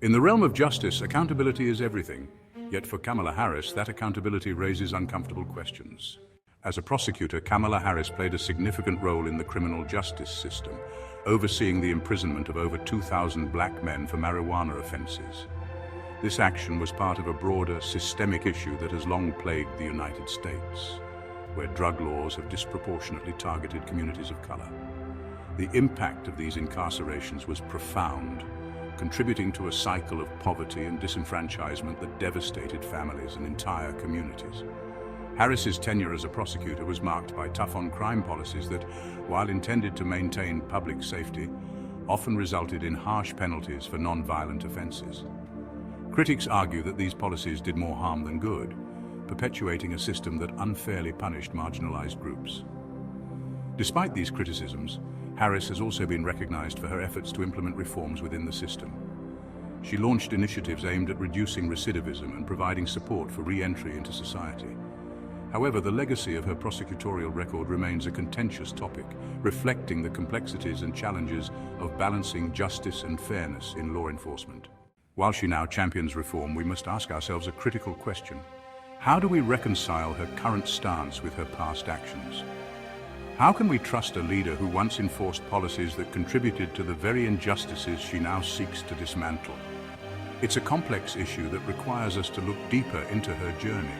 In the realm of justice, accountability is everything. Yet for Kamala Harris, that accountability raises uncomfortable questions. As a prosecutor, Kamala Harris played a significant role in the criminal justice system, overseeing the imprisonment of over 2,000 black men for marijuana offenses. This action was part of a broader, systemic issue that has long plagued the United States, where drug laws have disproportionately targeted communities of color. The impact of these incarcerations was profound, contributing to a cycle of poverty and disenfranchisement that devastated families and entire communities. Harris's tenure as a prosecutor was marked by tough-on-crime policies that, while intended to maintain public safety, often resulted in harsh penalties for non-violent offenses. Critics argue that these policies did more harm than good, perpetuating a system that unfairly punished marginalized groups. Despite these criticisms, Harris has also been recognized for her efforts to implement reforms within the system. She launched initiatives aimed at reducing recidivism and providing support for re-entry into society. However, the legacy of her prosecutorial record remains a contentious topic, reflecting the complexities and challenges of balancing justice and fairness in law enforcement. While she now champions reform, we must ask ourselves a critical question. How do we reconcile her current stance with her past actions? How can we trust a leader who once enforced policies that contributed to the very injustices she now seeks to dismantle? It's a complex issue that requires us to look deeper into her journey.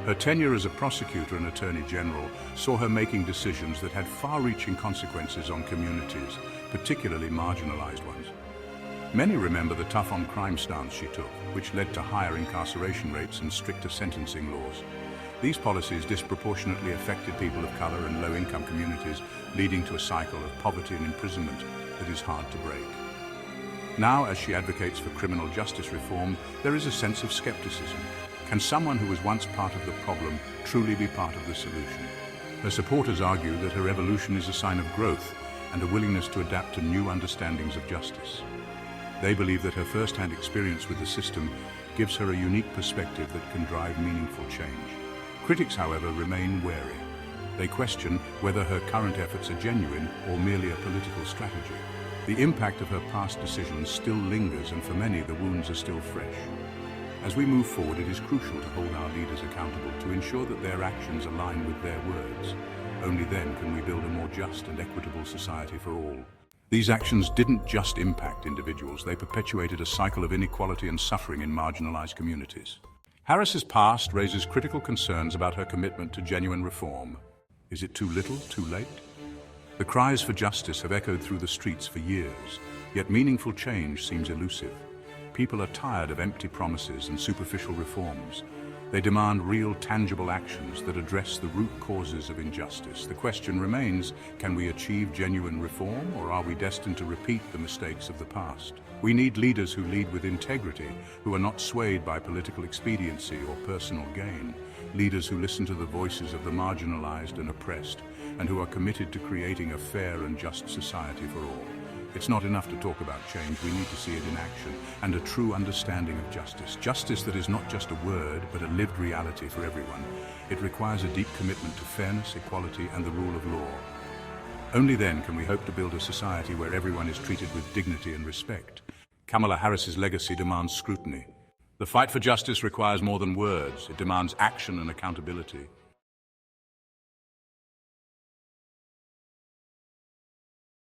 Her tenure as a prosecutor and attorney general saw her making decisions that had far-reaching consequences on communities, particularly marginalized ones. Many remember the tough-on-crime stance she took, which led to higher incarceration rates and stricter sentencing laws. These policies disproportionately affected people of color and low-income communities, leading to a cycle of poverty and imprisonment that is hard to break. Now, as she advocates for criminal justice reform, there is a sense of skepticism. Can someone who was once part of the problem truly be part of the solution? Her supporters argue that her evolution is a sign of growth and a willingness to adapt to new understandings of justice. They believe that her first-hand experience with the system gives her a unique perspective that can drive meaningful change. Critics, however, remain wary. They question whether her current efforts are genuine or merely a political strategy. The impact of her past decisions still lingers, and for many, the wounds are still fresh. As we move forward, it is crucial to hold our leaders accountable to ensure that their actions align with their words. Only then can we build a more just and equitable society for all. These actions didn't just impact individuals, they perpetuated a cycle of inequality and suffering in marginalized communities. Harris's past raises critical concerns about her commitment to genuine reform. Is it too little, too late? The cries for justice have echoed through the streets for years, yet meaningful change seems elusive. People are tired of empty promises and superficial reforms. They demand real, tangible actions that address the root causes of injustice. The question remains, can we achieve genuine reform, or are we destined to repeat the mistakes of the past? We need leaders who lead with integrity, who are not swayed by political expediency or personal gain. Leaders who listen to the voices of the marginalized and oppressed, and who are committed to creating a fair and just society for all. It's not enough to talk about change, we need to see it in action, and a true understanding of justice. Justice that is not just a word, but a lived reality for everyone. It requires a deep commitment to fairness, equality, and the rule of law. Only then can we hope to build a society where everyone is treated with dignity and respect. Kamala Harris's legacy demands scrutiny. The fight for justice requires more than words. It demands action and accountability.